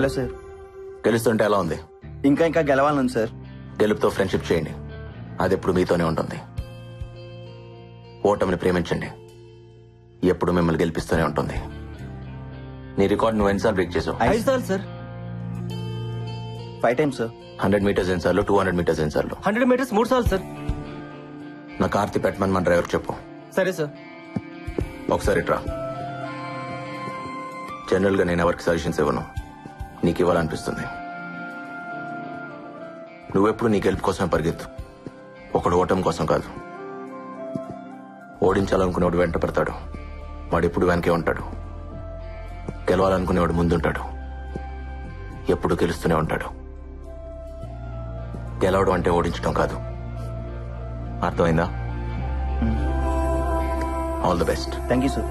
పర్లేదు సార్. గెలుస్తుంటే ఎలా ఉంది? ఇంకా ఇంకా గెలవాలను సార్. గెలుపుతో ఫ్రెండ్షిప్ చేయండి, అది ఎప్పుడు మీతోనే ఉంటుంది. ఓటమిని ప్రేమించండి, ఎప్పుడు మిమ్మల్ని గెలిపిస్తూనే ఉంటుంది. నీ రికార్డ్ నువ్వు ఎన్నిసార్లు బ్రేక్ చేసావు? 5 సార్లు సార్. 5 times sir. 100 meters ఎన్నిసార్లు? 200 meters ఎన్నిసార్లు? 100 meters 3 సార్లు సార్. నా కార్తీ పెట్టమని మన డ్రైవర్ చెప్పు. సరే సార్. ఒకసారి ఇట్రా. జనరల్ గా నేను ఎవరికి సజెషన్స్ ఇవ్వను, నీకు ఇవ్వాలనిపిస్తుంది. నువ్వెప్పుడు నీ గెలుపు కోసమే పరిగెత్తు, ఒకడు ఓటమి కోసం కాదు. ఓడించాలనుకునేవాడు వెంట పెడతాడు, వాడు ఎప్పుడు వెనకే ఉంటాడు. గెలవాలనుకునేవాడు ముందుంటాడు, ఎప్పుడు గెలుస్తూనే ఉంటాడు. గెలవడం అంటే ఓడించడం కాదు, అర్థమైందా? All the best. Thank you sir.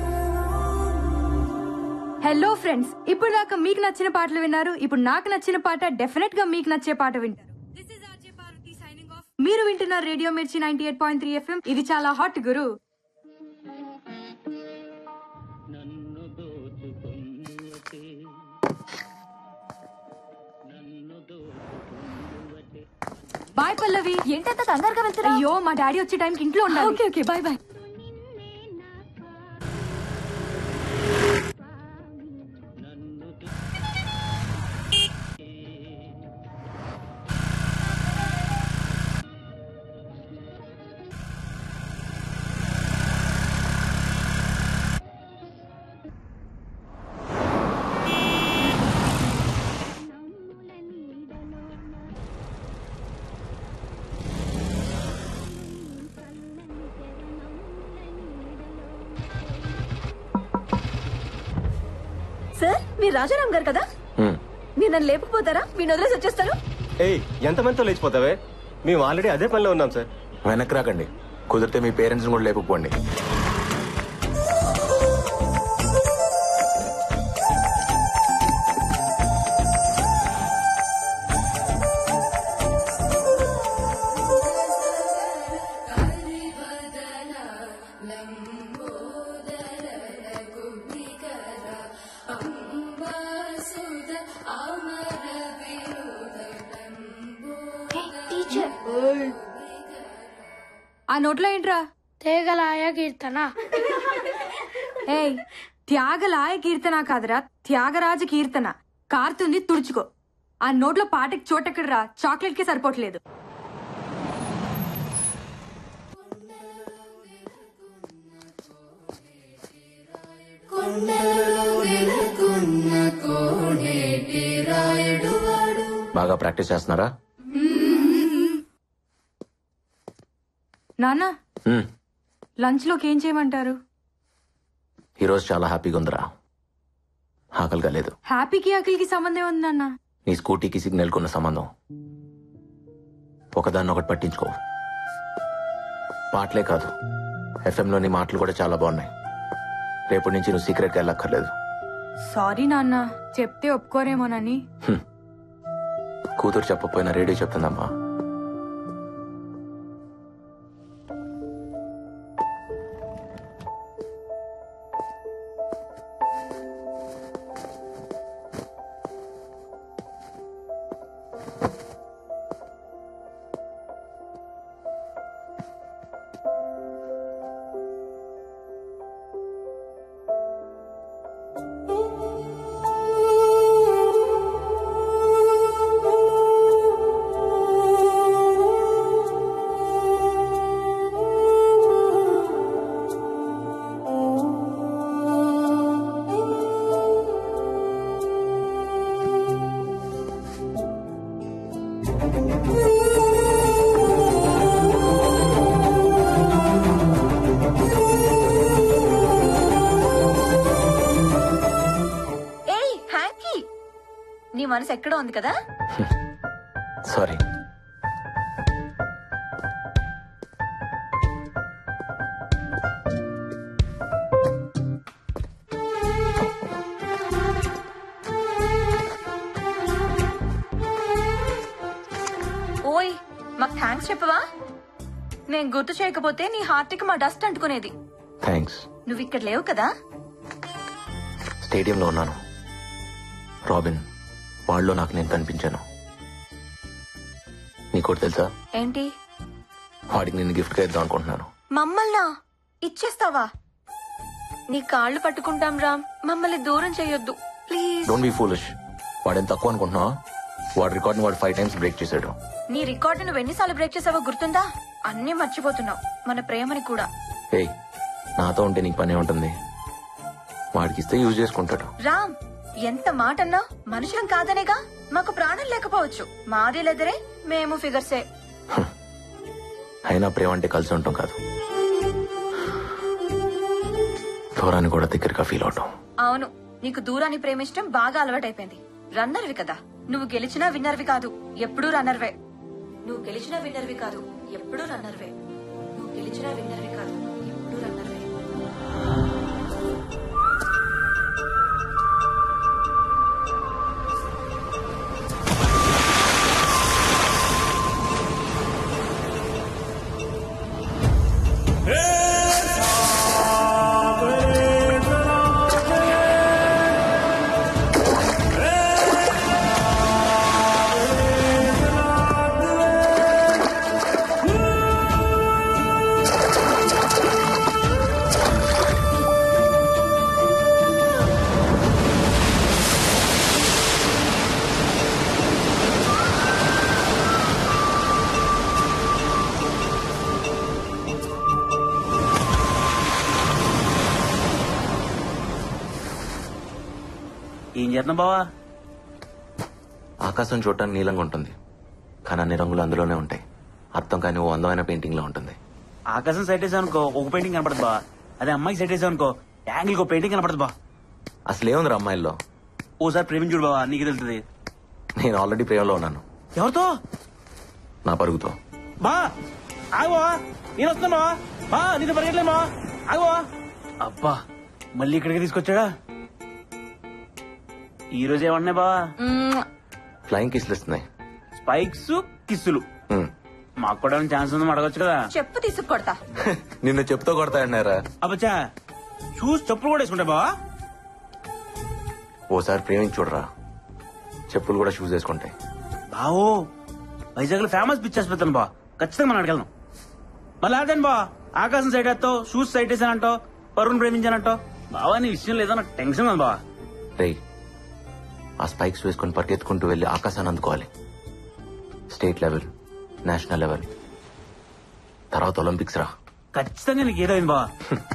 Hello friends, ఇప్పుడు దాకా మీకు నచ్చిన పాటలు విన్నారు. ఇప్పుడు నాకు నచ్చిన పాట డెఫినెట్ గా మీకు నచ్చే పాట వింటారు. మీరు వింటున్నారు రేడియో మిర్చి 98.3 FM. ఇది చాలా హాట్ గురు. బాయ్ పల్లవి. ఏంటంత కంగారుగా వెళ్తున్నా? అయ్యో, మా డాడీ వచ్చే టైంకి ఇంట్లో ఉండాలి. Okay okay, bye bye. Sir, మీరు రాజారాం గారు కదా? మీరు నన్ను లేకపోతారా? మీరు వదిలేసి వచ్చేస్తారు. ఏయ్, ఎంతమందితో లేచిపోతావే? మేము ఆల్రెడీ అదే పనిలో ఉన్నాం సార్. వెనక్కి రాకండి, కుదిరితే మీ పేరెంట్స్ కూడా లేకపోండి. ఆ నోట్లో ఏంట్రా? తేగలాయ కీర్తన. ఏయ్, త్యాగలాయ కీర్తన కాదురా, త్యాగరాజ కీర్తన. కారుతుంది, తుడుచుకో. ఆ నోట్లో పాటకి చోటెక్కడరా, చాక్లెట్ కి సరిపోవట్లేదు. బాగా ప్రాక్టీస్ చేస్తున్నారా? నాన్న, లంచ్ లోకి ఏం చేయమంటారు? ఈరోజు చాలా హ్యాపీగా ఉందిరా, ఆకలిగా లేదు. హ్యాపీకి ఆకలికి సంబంధం ఉంది నాన్న. నీ స్కూటీకి సిగ్నల్ కున్న సంబంధం. ఒకదాన్ని ఒకటి పట్టించుకో. పాటలే కాదు, ఎఫ్ఎంలో నీ మాటలు కూడా చాలా బాగున్నాయి. రేపటి నుంచి నువ్వు సీక్రెట్గా వెళ్ళక్కర్లేదు. సారీ నాన్న, చెప్తే ఒప్పుకోరేమోనని. కూతురు చెప్పకపోయినా రేడియో చెప్తుందమ్మా. నీ మనసు ఎక్కడో ఉంది కదా? సారీ. ఓయ్, మాకు థ్యాంక్స్ చెప్పవా? నేను గుర్తు చేయకపోతే నీ హార్ట్కి మా డస్ట్ అంటుకునేది. థ్యాంక్స్. నువ్వు ఇక్కడ లేవు కదా? స్టేడియంలో ఉన్నాను. రాబిన్, వాళ్ళలో నాకు నేను కనిపించాను. నీకోటి తెలుసా, ఏంటి? వాడికి నేను గిఫ్ట్గా ఇద్దాం అనుకుంటున్నాను. మమ్మల్నా ఇచ్చేస్తావా? నీ కాళ్ళు పట్టుకుంటాం రామ్, మమ్మల్ని దూరం చేయొద్దు ప్లీజ్. Don't be foolish. వాడేం తక్కువ అనుకుంటున్నావా? వాడి రికార్డ్ వాడు 5 times బ్రేక్ చేశాడు. నీ రికార్డు నువ్వు ఎన్నిసార్లు బ్రేక్ చేసావో గుర్తుందా? అన్నీ మర్చిపోతున్నావు, మన ప్రేమని కూడా. ఏయ్, నాతో ఉంటే నీకు పనే ఉంటుంది. వాడికి ఇస్తే యూజ్ చేసుకుంటాడు. రామ్, ఎంత మాట అన్నా మనుషులం కాదనేగా. మాకు ప్రాణం లేకపోవచ్చు, మాది లెదరే, మేము ఫిగర్సే. అయినా ప్రేమ అంటే కలిసి ఉంటాం కాదు, దూరాన్ని కూడా దగ్గరగా ఫీల్ అవటం. అవును, నీకు దూరాన్ని ప్రేమించడం బాగా అలవాటైపోయింది. రన్నర్వి కదా నువ్వు, గెలిచినా విన్నర్వి కాదు, ఎప్పుడూ రన్నర్వే. నువ్వు గెలిచినా విన్నర్వి కాదు, ఎప్పుడూ రన్నర్వే. నువ్వు గెలిచినా విన్నర్వి కాదు, ఎప్పుడూ రన్నర్వే. ఏం చేస్తున్నావు బావా? ఆకాశం చూడటానికి నీలంగా ఉంటుంది, కానీ అన్ని రంగులు అందులోనే ఉంటాయి. అర్థం కాని ఓ అందమైన పెయింటింగ్ లో ఉంటుంది. ఆకాశం సైట్ వేసావు అనుకో ఒక పెయింటింగ్ కనపడదు బా. అదే అమ్మాయికి సైట్ వేసావు అనుకో యాంగిల్ ఒక పెయింటింగ్ కనపడదు బా. అసలు ఏముంది అమ్మాయిల్లో? ఓసారి ప్రేమించుడు బావా, నీకు తెలుస్తుంది. నేను ఆల్రెడీ ప్రేమలో ఉన్నాను. ఎవరితో? నా పరుగుతో. బా ఆగో, నేను వస్తున్నా బా, నీతో పరిగెట్లేమా, ఆగో. అబ్బా, మళ్ళీ ఇక్కడికి తీసుకొచ్చాడా? ఈ రోజు ఏమన్నాయి బావా? ఫ్లయింగ్ కిస్లు ఇస్తున్నాయి. స్పైక్స్ కిస్సులు. మాకు కూడా ఛాన్స్ ఉందని అడగొచ్చు కదా. చెప్పు తీసుకొడతా. నిన్ను చెప్తూ కొడతాయన్నారా? అబ్బచ్చా, షూస్ చెప్పులు కూడా వేసుకుంటా బావా. ఓసారి ప్రేమించి చూడరా, చెప్పులు కూడా షూస్ వేసుకుంటాయి. బావో, వైజాగ్ లో ఫేమస్ పిక్చర్స్ పెడతాను బా, ఖచ్చితంగా మనం అడగలం. మళ్ళీ అదేను బా, ఆకాశం సైడ్ వేస్తావు, షూస్ సైడ్ వేసానంటావు, పరువును ప్రేమించానంటావు. బావా నీ విషయం లేదా, నాకు టెన్షన్ ఉంది బా. రేయ్, ఆ స్పైక్స్ వేసుకుని పరిగెత్తుకుంటూ వెళ్లి ఆకాశాన్ని అందుకోవాలి. స్టేట్ లెవెల్, నేషనల్ లెవెల్, తర్వాత ఒలింపిక్స్ రా. ఖచ్చితంగా నీకు ఏదో అయింది బా.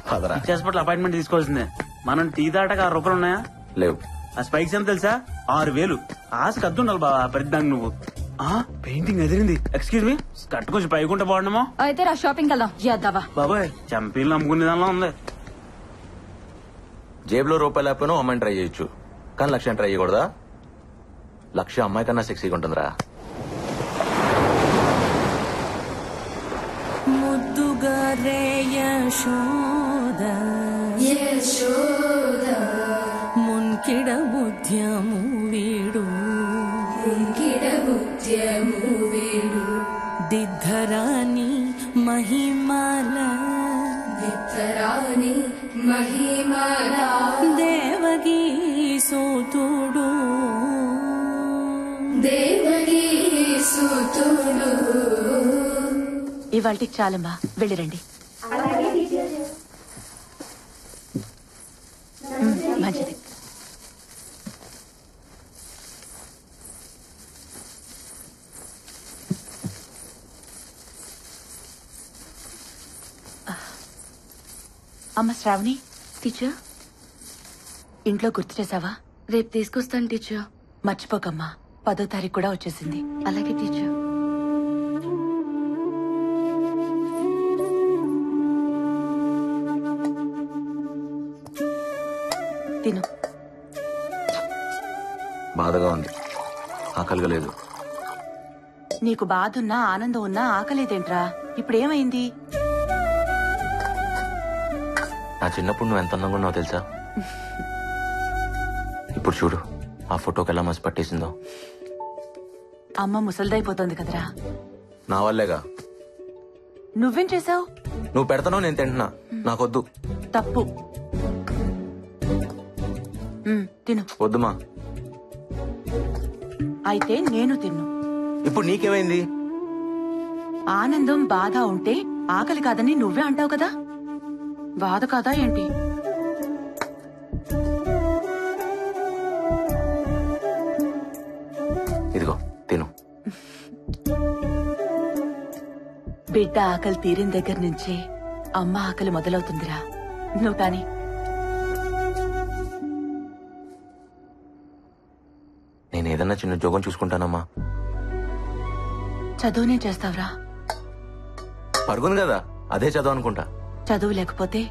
పదరా. పిక్చర్స్ పట్ల అపాయింట్మెంట్ తీసుకోవాల్సిందే. మనం టీ దాటక 6 రూపాయలు ఉన్నాయా? లేవు. ఆ స్పైక్స్ ఎంత తెలుసా? 6,000. ఆశకు అద్దు ఉండాలి బావా పెద్దాంగి నువ్వు. పెయింటింగ్ ఎదిరింది. ఎక్స్క్యూజ్ మీ, కట్టు కొంచెం పైకుంటే బాగుండమో. అయితే రా షాపింగ్ వెళ్దాం. చేద్దావా? బాబాయ్, చంపీలు నమ్ముకునే దానిలో ఉంది. జేబులో రూపాయలు లేకపోయినా అమ్మాయిని ట్రై చేయొచ్చు, కానీ లక్ష్యాన్ని ట్రై చేయకూడదా? లక్ష్యం అమ్మాయి కన్నా సెక్సీగా ఉంటుందిరా. ముద్దుగా రే యశోద మున్కిడ ముద్యము వీడు దిద్ధరాని మహిమాల దేవగీ సూతుడు ఇవాళకి చాలమ్మా, వెళ్ళిరండి. మంచిది. అమ్మ శ్రావణి. టీచర్, ఇంట్లో గుర్తు చేసావా? రేపు తీసుకొస్తాను టీచర్. మర్చిపోకమ్మా, 10వ తారీఖు కూడా వచ్చేసింది. అలాగే టీచర్. తిను. బాధగా ఉంది, ఆకలిగా లేదు. నీకు బాధ ఉన్నా ఆనందం ఉన్నా ఆకలేదేంట్రా? ఇప్పుడేమైంది? నా చిన్నప్పుడు నువ్వు ఎంత అందంగా ఉన్నావు తెలుసా? ఇప్పుడు చూడు, ఆ ఫోటోకి ఎలా మసి పట్టేసిందో. అమ్మ ముసలిదైపోతుంది కదరా. నా వల్లేగా. నువ్వేం చేసావు? నువ్వు పెడతానో నేను తింటున్నా, నాకొద్దు. తప్పు. తిను. వద్దుమా. అయితే నేను తిన్ను. ఇప్పుడు నీకేమైంది? ఆనందం బాధ ఉంటే ఆకలి కాదని నువ్వే అంటావు కదా, బాధ కాదా ఏంటి? ఇదిగో తిను. బిడ్డ ఆకలి తీరిన దగ్గర నుంచి అమ్మ ఆకలి మొదలవుతుందిరా. నువ్వు కాని. నేను ఏదన్నా చిన్న ఉద్యోగం చూసుకుంటానమ్మా. చదువునే చేస్తావురా? పరుగును కదా, అదే చదువు అనుకుంటా. చదువు లేకపోతే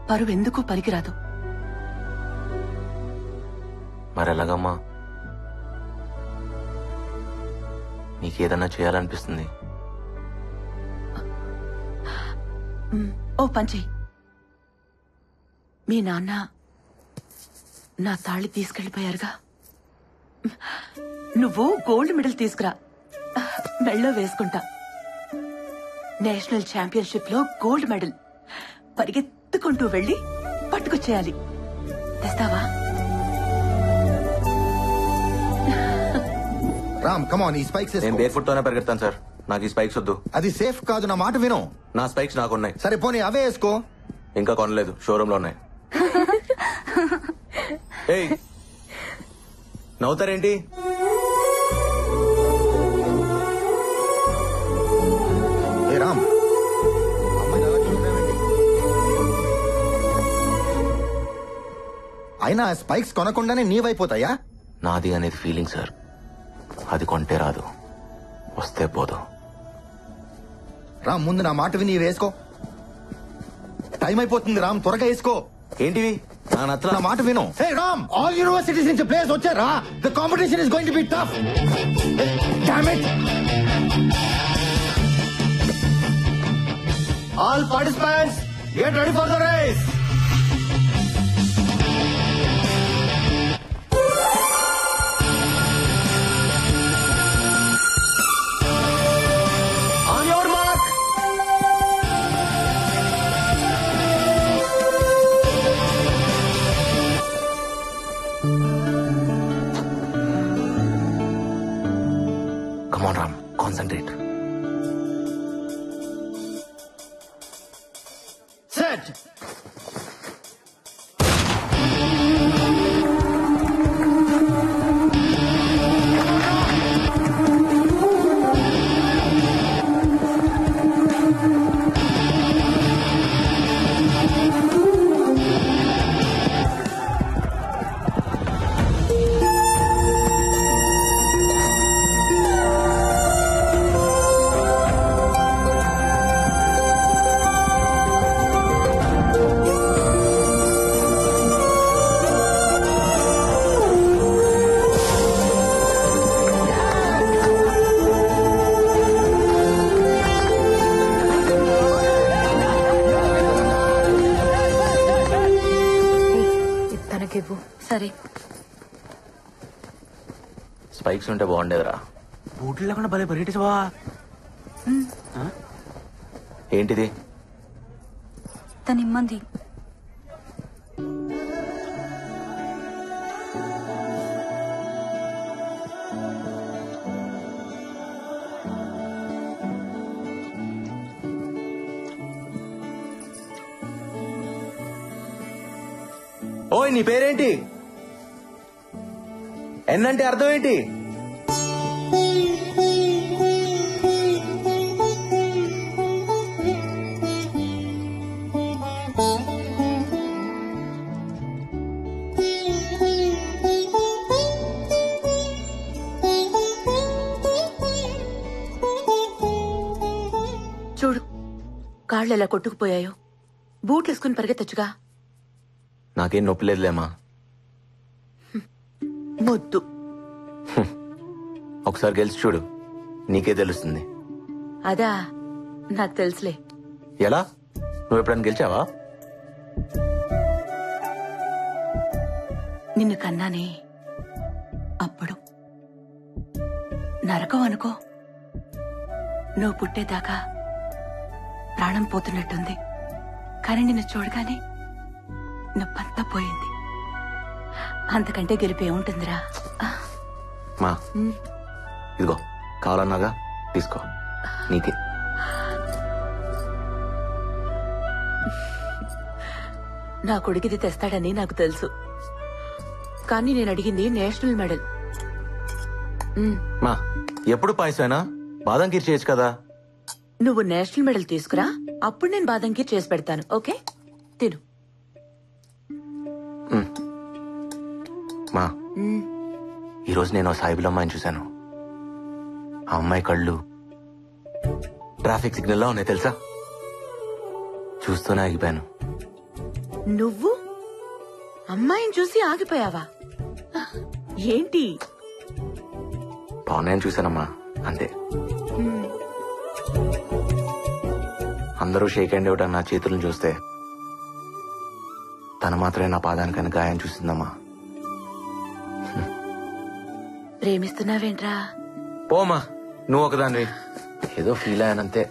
పరువు ఎందుకు పనికిరాదు. మరెలాగమ్మా? నీకేదన్నా చేయాలనిపిస్తుంది. ఓ పంచి, మీ నాన్న నా తాళి తీసుకెళ్లిపోయారుగా, నువ్వు గోల్డ్ మెడల్ తీసుకురా, మెళ్ళో వేసుకుంటా. నేషనల్ ఛాంపియన్షిప్ లో గోల్డ్ మెడల్ పరిగెత్తుకుంటూ వెళ్లి పట్టుకొచ్చేయాలి. తెస్తావా? రామ్ కమాన్, ఈ స్పైక్స్ నేను బేర్ ఫుట్ తోనే పరిగెడతాను సార్. నాకు ఈ స్పైక్స్ వద్దు. అది సేఫ్ కాదు, నా మాట విను. నా స్పైక్స్ నాకున్నాయి. సరే పోనీ అవే వేసుకో. ఇంకా కొనలేదు, షోరూమ్ లో ఉన్నాయి. ఏయ్, నవ్వుతారేంటి? ఏ రామ్, అమ్మాయిని అలా చూస్తున్నావేంటి? అయినా స్పైక్స్ కొనకుండానే నీవైపోతాయా? నాది అనేది ఫీలింగ్ సార్. అది కొంటే రాదు, వస్తే పోదు. రామ్ ముందు నా మాట విని వేసుకో. టైం అయిపోతుంది రామ్, త్వరగా వేసుకో. ఏంటివి? నా నచ్చల. నా మాట విను. హే రామ్, ఆల్ యూనివర్సిటీస్ నుంచి ప్లేయర్స్ వచ్చారా? The competition is going to be tough. Damn it. All participants get ready for the race. On your mark. Come on, Ram. Concentrate. Set. తనకివ్వు. సరే, స్పైక్స్ ఉంటే బాగుండేదిరా. బూట్లు లేకుండా భలే పరిగెట్టేసావా? ఏంటిది? తనిమ్మంది. ఓయ్, నీ పేరేంటి? ఎన్నంటే అర్థం ఏంటి? చూడు, కాళ్ళు ఎలా కొట్టుకుపోయాయో. బూట్లు వేసుకుని పరిగెత్తచ్చుగా. నాకేం నొప్పి లేదులేమా. మొద్దు. ఒకసారి గెలిచి చూడు, నీకే తెలుస్తుంది. అదా, నాకు తెలుసులే. ఎలా? నువ్వు ఎప్పుడైనా గెలిచావా? నిన్ను కన్నానే అప్పుడు. నరకం అనుకో. నువ్వు పుట్టేదాకా ప్రాణం పోతున్నట్టుంది, కానీ నిన్ను చూడగానే నొప్పంతా పోయింది. అంతకంటే గెలిపి ఏముంటుందిరా? మా ఇదిగో కావాలన్నాగా తీసుకో నీకే. నా కొడుకిది తెస్తాడని నాకు తెలుసు, కానీ నేను అడిగింది నేషనల్ మెడల్. మా ఎప్పుడు పాయసమేనా? బాదం కీర్ చేయొచ్చు కదా. నువ్వు నేషనల్ మెడల్ తీసుకురా, అప్పుడు నేను బాదం కీర్ చేసి పెడతాను. ఓకే, తిను. మా ఈరోజు నేను సాయిబుల్ అమ్మాయిని చూశాను. ఆ అమ్మాయి కళ్ళు ట్రాఫిక్ సిగ్నల్ లా ఉన్నాయి తెలుసా. చూస్తూనే ఆగిపోయాను. నువ్వు అమ్మాయిని చూసి ఆగిపోయావా? ఏంటి? బాగున్నాయని చూశానమ్మా, అంతే. అందరూ షేక్ హ్యాండ్ ఇవ్వడం నా చేతులను చూస్తే తను మాత్రమే నా పాదానికైనా గాయం చూసిందమ్మా. ప్రేమిస్తున్నావేంట్రా? పోమా, నువ్వు ఒకదాన్ని. ఏదో ఫీల్ అయ్యానంతే.